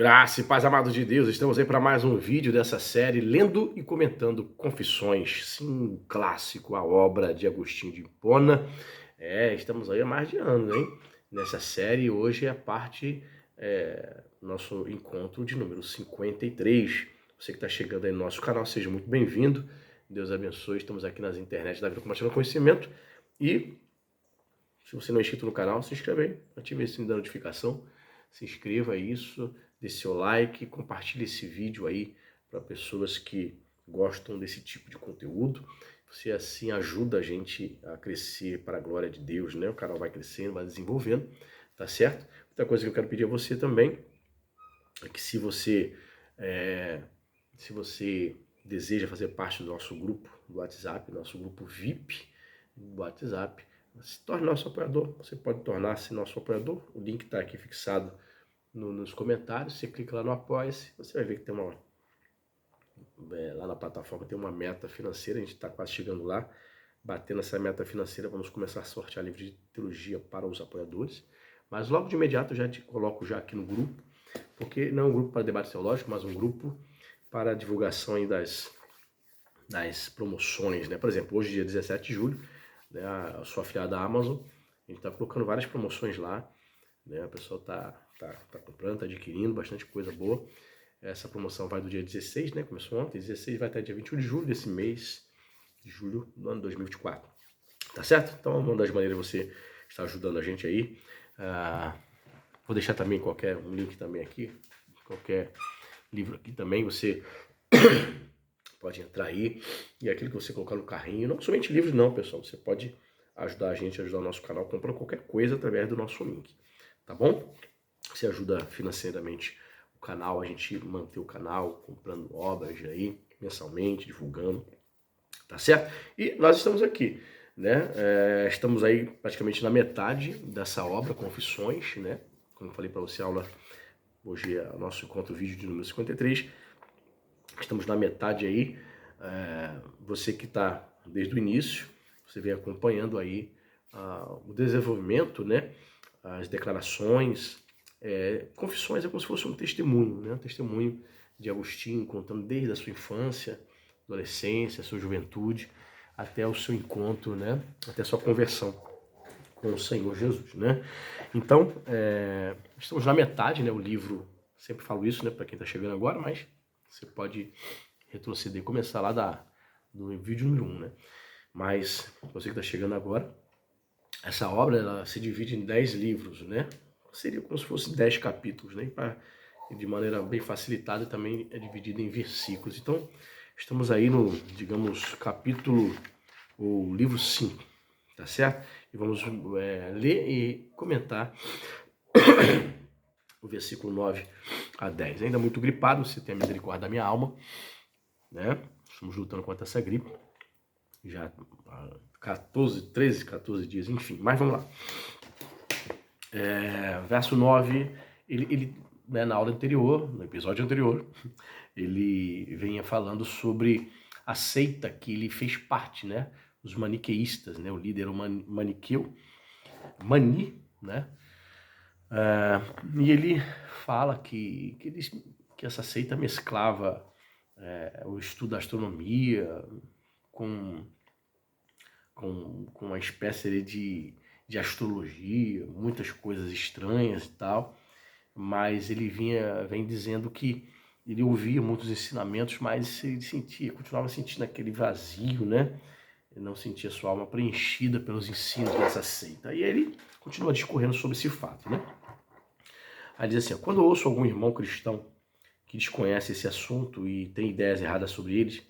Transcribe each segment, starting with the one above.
Graça e paz, amados de Deus, estamos aí para mais um vídeo dessa série, lendo e comentando Confissões, sim, um clássico, a obra de Agostinho de Hipona. Estamos aí há mais de ano, hein? Nessa série, hoje é a parte, nosso encontro de número 53. Você que está chegando aí no nosso canal, seja muito bem-vindo, Deus abençoe, estamos aqui nas internet da Vida Compartilhando Conhecimento. E se você não é inscrito no canal, se inscreve aí, ative o sininho da notificação, se inscreva isso, dê seu like, compartilhe esse vídeo aí para pessoas que gostam desse tipo de conteúdo. Você assim ajuda a gente a crescer para a glória de Deus, né? O canal vai crescendo, vai desenvolvendo, tá certo? Outra coisa que eu quero pedir a você também é que se você deseja fazer parte do nosso grupo do WhatsApp, nosso grupo VIP do WhatsApp, se torne nosso apoiador. Você pode tornar-se nosso apoiador. O link está aqui fixado nos comentários. Você clica lá no Apoia-se, você vai ver que tem lá na plataforma tem uma meta financeira. A gente está quase chegando lá. Batendo essa meta financeira, vamos começar a sortear livro de teologia para os apoiadores. Mas logo de imediato eu já te coloco já aqui no grupo, porque não é um grupo para debate teológico, mas um grupo para a divulgação aí das promoções, né? Por exemplo, hoje, dia 17 de julho, né, a sua afiliada da Amazon, a gente está colocando várias promoções lá, né? A pessoa tá comprando, tá adquirindo bastante coisa boa. Essa promoção vai do dia 16, né? Começou ontem, 16 vai até dia 21 de julho desse mês de julho do ano 2024. Tá certo? Então, uma das maneiras você está ajudando a gente aí. Vou deixar também um link também aqui, qualquer livro aqui também, você pode entrar aí, e aquilo que você colocar no carrinho, não somente livros não, pessoal, você pode ajudar a gente, ajudar o nosso canal, comprando qualquer coisa através do nosso link, tá bom? Você ajuda financeiramente o canal, a gente manter o canal, comprando obras aí, mensalmente, divulgando, tá certo? E nós estamos aqui, né? Estamos aí praticamente na metade dessa obra, Confissões, né? Como eu falei para você, a aula, hoje é o nosso encontro vídeo de número 53, estamos na metade aí. Você que está desde o início, você vem acompanhando aí o desenvolvimento, né? As declarações, Confissões é como se fosse um testemunho, né? Um testemunho de Agostinho, contando desde a sua infância, adolescência, sua juventude, até o seu encontro, né? Até a sua conversão com o Senhor Jesus, né? Então, estamos na metade, né? O livro, sempre falo isso, né? Para quem está chegando agora, mas você pode retroceder e começar lá do vídeo número 1, né? Mas você que está chegando agora, essa obra ela se divide em 10 livros, né? Seria como se fosse 10 capítulos, né? De maneira bem facilitada, também é dividida em versículos. Então, estamos aí no, digamos, o livro 5, tá certo? E vamos ler e comentar o versículo 9 a 10. Ainda muito gripado, você tem a misericórdia da minha alma, né? Estamos lutando contra essa gripe, já há 14 dias, enfim. Mas vamos lá. Verso 9, ele né, na aula anterior, no episódio anterior, ele vinha falando sobre a seita que ele fez parte, né? Os maniqueístas, né? O líder era o maniqueu, né? E ele fala que essa seita mesclava o estudo da astronomia com uma espécie de astrologia, muitas coisas estranhas e tal, mas ele vem dizendo que ele ouvia muitos ensinamentos, mas ele continuava sentindo aquele vazio, né? Ele não sentia sua alma preenchida pelos ensinos dessa seita. E ele continua discorrendo sobre esse fato, né? Aí diz assim, quando eu ouço algum irmão cristão que desconhece esse assunto e tem ideias erradas sobre eles,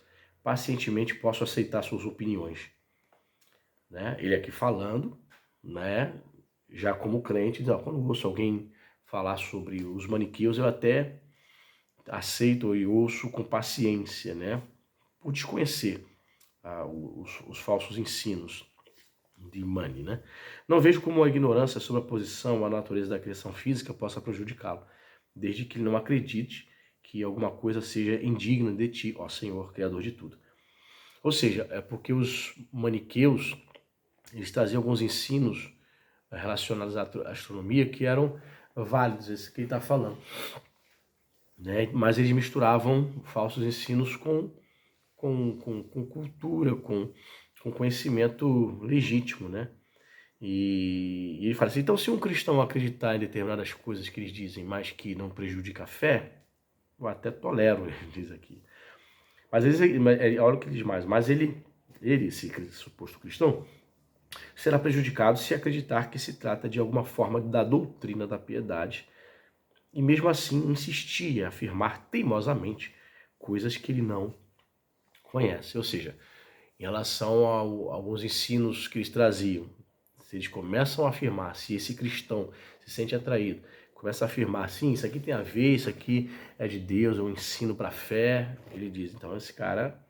pacientemente posso aceitar suas opiniões. Né? Ele aqui falando, né? Já como crente, quando eu ouço alguém falar sobre os maniqueus, eu até aceito e ouço com paciência, né? Por desconhecer os falsos ensinos de Mani, né? Não vejo como a ignorância sobre a posição, a natureza da criação física possa prejudicá-lo, desde que ele não acredite que alguma coisa seja indigna de ti, ó Senhor, Criador de tudo. Ou seja, é porque os maniqueus, eles traziam alguns ensinos relacionados à astronomia que eram válidos, esse que ele está falando. né? Mas eles misturavam falsos ensinos com cultura, com conhecimento legítimo, né? E ele fala assim, então se um cristão acreditar em determinadas coisas que eles dizem, mas que não prejudica a fé, eu até tolero, ele diz aqui. Mas olha o que ele diz mais, mas ele, esse suposto cristão, será prejudicado se acreditar que se trata de alguma forma da doutrina da piedade e mesmo assim insistir em afirmar teimosamente coisas que ele não conhece. Ou seja, em relação a alguns ensinos que eles traziam, se eles começam a afirmar, se esse cristão se sente atraído, começa a afirmar, sim, isso aqui tem a ver, isso aqui é de Deus, é um ensino para a fé, ele diz, então esse cara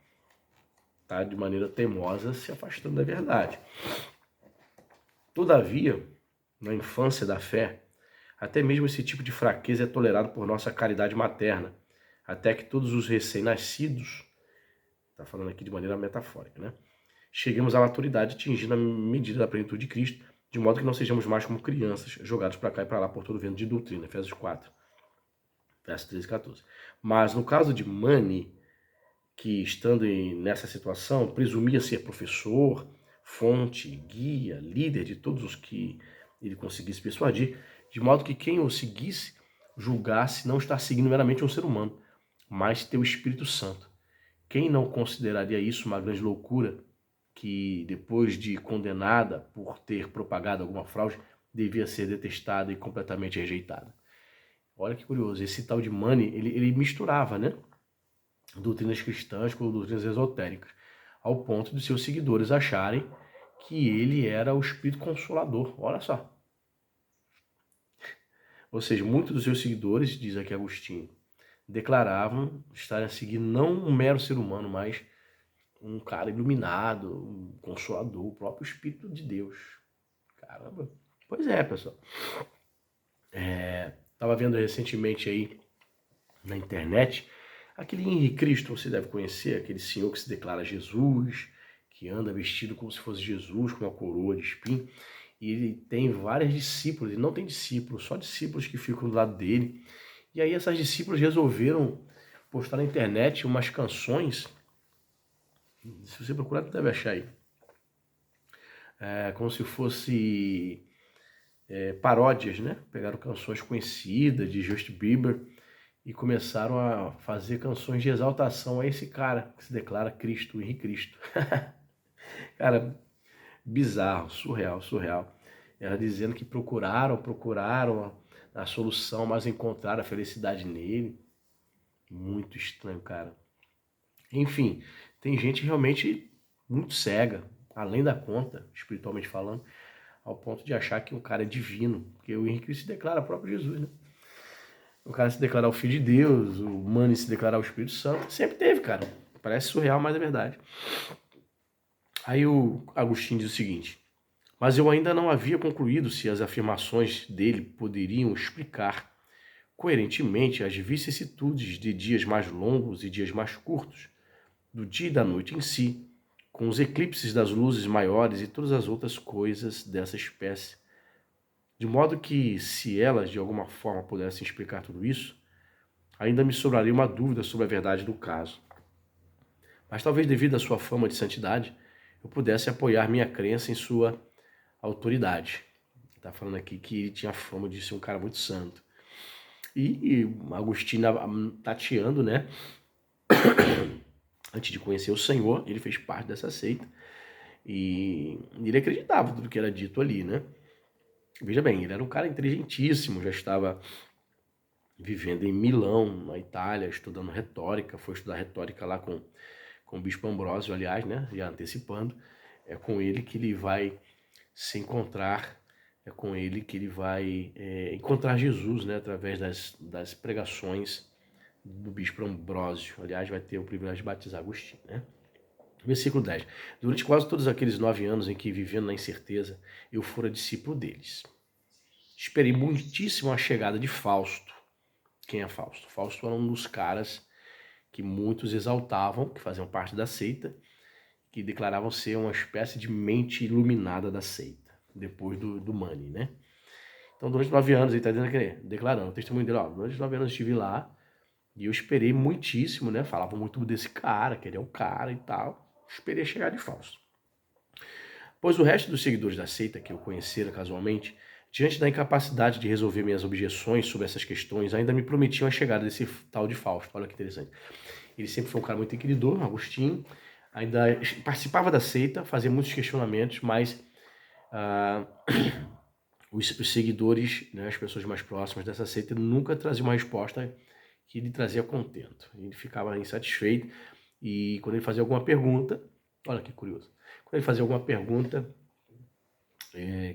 está de maneira teimosa se afastando da verdade. Todavia, na infância da fé, até mesmo esse tipo de fraqueza é tolerado por nossa caridade materna, até que todos os recém-nascidos, está falando aqui de maneira metafórica, né? Cheguemos à maturidade atingindo a medida da plenitude de Cristo, de modo que não sejamos mais como crianças, jogados para cá e para lá por todo vento de doutrina. Efésios 4, versos 13 e 14. Mas no caso de Mani, que estando nessa situação, presumia ser professor, fonte, guia, líder de todos os que ele conseguisse persuadir, de modo que quem o seguisse julgasse não estar seguindo meramente um ser humano, mas ter o Espírito Santo. Quem não consideraria isso uma grande loucura, que depois de condenada por ter propagado alguma fraude, devia ser detestada e completamente rejeitada? Olha que curioso, esse tal de Mani, ele misturava, né, doutrinas cristãs com doutrinas esotéricas, ao ponto de seus seguidores acharem que ele era o Espírito Consolador. Olha só. Ou seja, muitos dos seus seguidores, diz aqui Agostinho, declaravam estarem a seguir não um mero ser humano, mas um cara iluminado, um consolador, o próprio Espírito de Deus. Caramba. Pois é, pessoal. Estava vendo recentemente aí na internet aquele Henri Cristo, você deve conhecer, aquele senhor que se declara Jesus, que anda vestido como se fosse Jesus, com uma coroa de espinho. E ele tem várias discípulas, ele não tem discípulos, só discípulos que ficam do lado dele. E aí essas discípulas resolveram postar na internet umas canções, se você procurar, você deve achar aí, como se fosse paródias, né? Pegaram canções conhecidas de Justin Bieber e começaram a fazer canções de exaltação a esse cara que se declara Cristo, o Henrique Cristo. Cara, bizarro, surreal, surreal. Ela dizendo que procuraram a solução, mas encontraram a felicidade nele. Muito estranho, cara. Enfim, tem gente realmente muito cega, além da conta, espiritualmente falando, ao ponto de achar que o cara é divino, porque o Henrique se declara o próprio Jesus, né? O cara se declarar o Filho de Deus, o Mani se declarar o Espírito Santo, sempre teve, cara. Parece surreal, mas é verdade. Aí o Agostinho diz o seguinte: mas eu ainda não havia concluído se as afirmações dele poderiam explicar coerentemente as vicissitudes de dias mais longos e dias mais curtos, do dia e da noite em si, com os eclipses das luzes maiores e todas as outras coisas dessa espécie. De modo que, se elas de alguma forma pudessem explicar tudo isso, ainda me sobraria uma dúvida sobre a verdade do caso. Mas talvez devido à sua fama de santidade, eu pudesse apoiar minha crença em sua autoridade. Está falando aqui que ele tinha fama de ser um cara muito santo. E Agostinho, tateando, né? Antes de conhecer o Senhor, ele fez parte dessa seita. E ele acreditava em tudo que era dito ali, né? Veja bem, ele era um cara inteligentíssimo, já estava vivendo em Milão, na Itália, estudando retórica, foi estudar retórica lá com o Bispo Ambrósio, aliás, né? Já antecipando, é com ele que ele vai se encontrar, é com ele que ele vai encontrar Jesus, né? Através das pregações do Bispo Ambrósio. Aliás, vai ter o privilégio de batizar Agostinho, né? Versículo 10. Durante quase todos aqueles 9 anos em que, vivendo na incerteza, eu fora discípulo deles. Esperei muitíssimo a chegada de Fausto. Quem é Fausto? Fausto era um dos caras que muitos exaltavam, que faziam parte da seita, que declaravam ser uma espécie de mente iluminada da seita, depois do Mani, né? Então, durante 9 anos, ele está declarando o testemunho dele, ó, durante 9 anos eu estive lá, E eu esperei muitíssimo, né? Falavam muito desse cara, que ele é o cara e tal. Esperei chegar de Fausto. Pois o resto dos seguidores da seita que eu conhecera casualmente, diante da incapacidade de resolver minhas objeções sobre essas questões, ainda me prometiam a chegada desse tal de Fausto. Olha que interessante. Ele sempre foi um cara muito inquiridor, Agostinho, ainda participava da seita, fazia muitos questionamentos, mas ah, os seguidores, né, as pessoas mais próximas dessa seita, nunca traziam uma resposta que lhe trazia contento. Ele ficava insatisfeito e quando ele fazia alguma pergunta, olha que curioso, quando ele fazia alguma pergunta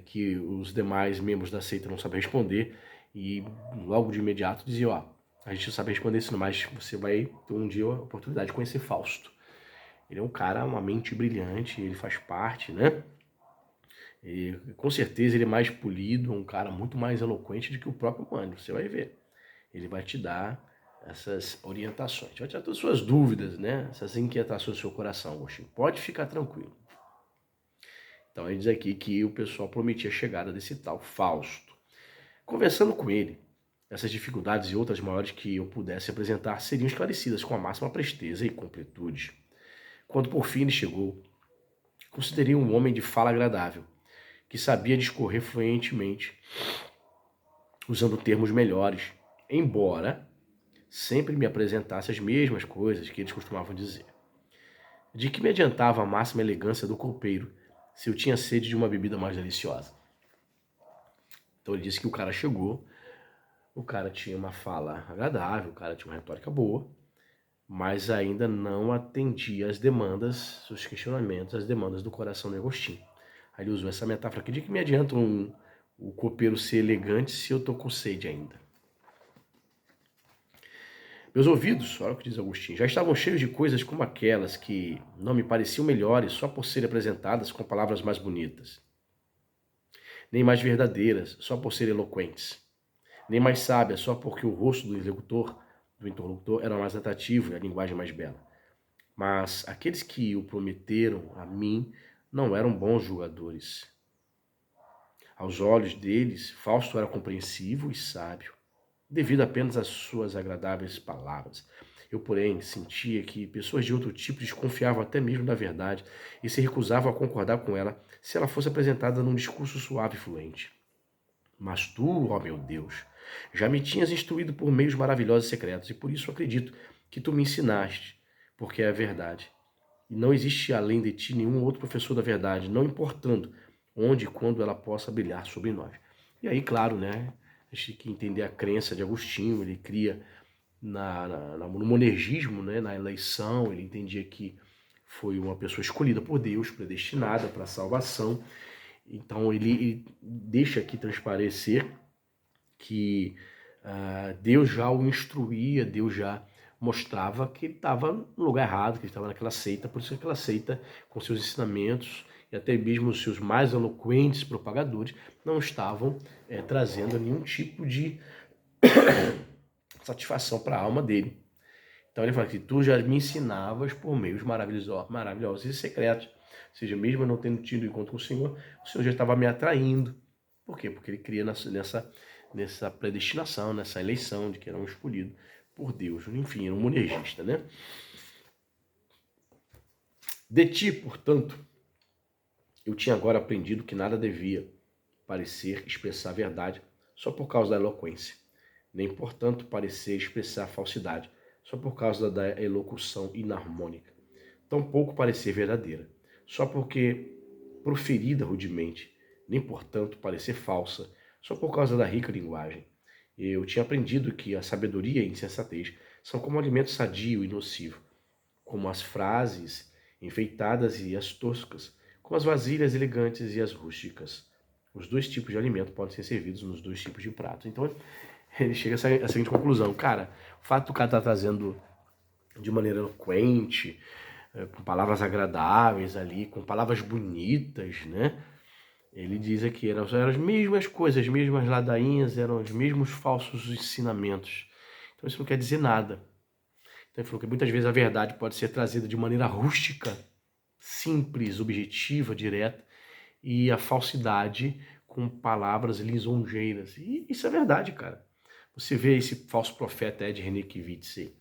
que os demais membros da seita não sabiam responder, e logo de imediato dizia, ó, a gente não sabe responder isso, mas você vai ter um dia a oportunidade de conhecer Fausto. Ele é um cara, uma mente brilhante, ele faz parte, né? E, com certeza ele é mais polido, um cara muito mais eloquente do que o próprio Mânlio, você vai ver. Ele vai te dar essas orientações, vai te dar todas as suas dúvidas, né? Essas inquietações do seu coração, Agostinho. Pode ficar tranquilo. Então ele diz aqui que o pessoal prometia a chegada desse tal Fausto. Conversando com ele, essas dificuldades e outras maiores que eu pudesse apresentar seriam esclarecidas com a máxima presteza e completude. Quando por fim ele chegou, considerei um homem de fala agradável, que sabia discorrer fluentemente, usando termos melhores, embora sempre me apresentasse as mesmas coisas que eles costumavam dizer. De que me adiantava a máxima elegância do copeiro se eu tinha sede de uma bebida mais deliciosa? Então ele disse que o cara chegou, o cara tinha uma fala agradável, o cara tinha uma retórica boa, mas ainda não atendia às demandas, os questionamentos, as demandas do coração de Agostinho. Aí ele usou essa metáfora aqui, de que me adianta o copeiro ser elegante se eu estou com sede ainda. Meus ouvidos, olha o que diz Agostinho, já estavam cheios de coisas como aquelas que não me pareciam melhores só por serem apresentadas com palavras mais bonitas, nem mais verdadeiras só por serem eloquentes, nem mais sábias só porque o rosto do interlocutor era mais atrativo e a linguagem mais bela. Mas aqueles que o prometeram a mim não eram bons julgadores. Aos olhos deles, Fausto era compreensivo e sábio, devido apenas às suas agradáveis palavras. Eu, porém, sentia que pessoas de outro tipo desconfiavam até mesmo da verdade e se recusavam a concordar com ela se ela fosse apresentada num discurso suave e fluente. Mas tu, ó meu Deus, já me tinhas instruído por meios maravilhosos e secretos, e por isso acredito que tu me ensinaste, porque é a verdade. E não existe além de ti nenhum outro professor da verdade, não importando onde e quando ela possa brilhar sobre nós. E aí, claro, né, a gente tem que entender a crença de Agostinho, ele cria no monergismo, né, na eleição, ele entendia que foi uma pessoa escolhida por Deus, predestinada para a salvação. Então ele deixa aqui transparecer que Deus já o instruía, Deus já mostrava que ele estava no lugar errado, que ele estava naquela seita, por isso que aquela seita, com seus ensinamentos e até mesmo os seus mais eloquentes propagadores, não estavam trazendo nenhum tipo de satisfação para a alma dele. Então ele fala que tu já me ensinavas por meios maravilhosos e secretos. Ou seja, mesmo eu não tendo tido encontro com o Senhor já estava me atraindo. Por quê? Porque ele cria nessa predestinação, nessa eleição de que era um escolhido por Deus. Enfim, era um monergista, né? De ti, portanto, eu tinha agora aprendido que nada devia parecer expressar a verdade só por causa da eloquência, nem, portanto, parecer expressar falsidade só por causa da elocução inarmônica. Tampouco parecer verdadeira, só porque proferida rudemente, nem, portanto, parecer falsa, só por causa da rica linguagem. Eu tinha aprendido que a sabedoria e a insensatez são como alimento sadio e nocivo, como as frases enfeitadas e as toscas, como as vasilhas elegantes e as rústicas. Os dois tipos de alimento podem ser servidos nos dois tipos de prato. Então, ele chega a seguinte conclusão. Cara, o fato do cara estar trazendo de maneira eloquente, com palavras agradáveis ali, com palavras bonitas, né? Ele diz aqui, eram as mesmas coisas, as mesmas ladainhas, eram os mesmos falsos ensinamentos. Então isso não quer dizer nada. Então ele falou que muitas vezes a verdade pode ser trazida de maneira rústica, simples, objetiva, direta, e a falsidade com palavras lisonjeiras. E isso é verdade, cara. Você vê esse falso profeta Ed Renekiewicz, esse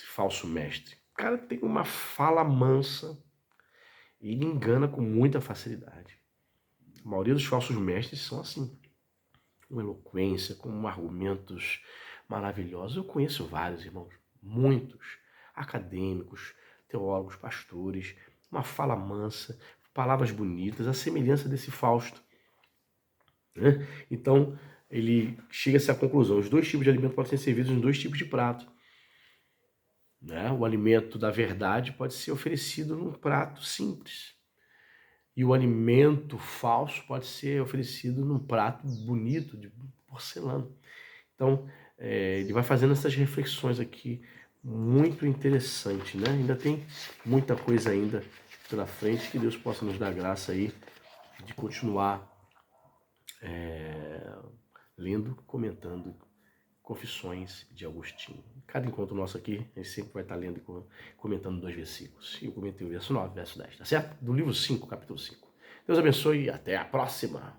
falso mestre. O cara tem uma fala mansa e ele engana com muita facilidade. A maioria dos falsos mestres são assim, com eloquência, com argumentos maravilhosos. Eu conheço vários, irmãos, muitos, acadêmicos, teólogos, pastores, uma fala mansa, palavras bonitas, a semelhança desse Fausto. Né? Então, ele chega a essa conclusão. Os dois tipos de alimento podem ser servidos em dois tipos de prato. Né? O alimento da verdade pode ser oferecido num prato simples. E o alimento falso pode ser oferecido num prato bonito, de porcelana. Então, ele vai fazendo essas reflexões aqui, muito interessante, né? Ainda tem muita coisa ainda pela frente, que Deus possa nos dar graça aí de continuar lendo, comentando Confissões de Agostinho. Cada encontro nosso aqui, a gente sempre vai estar lendo e comentando 2 versículos. E eu comentei o verso 9, verso 10, tá certo? Do livro 5, capítulo 5. Deus abençoe e até a próxima!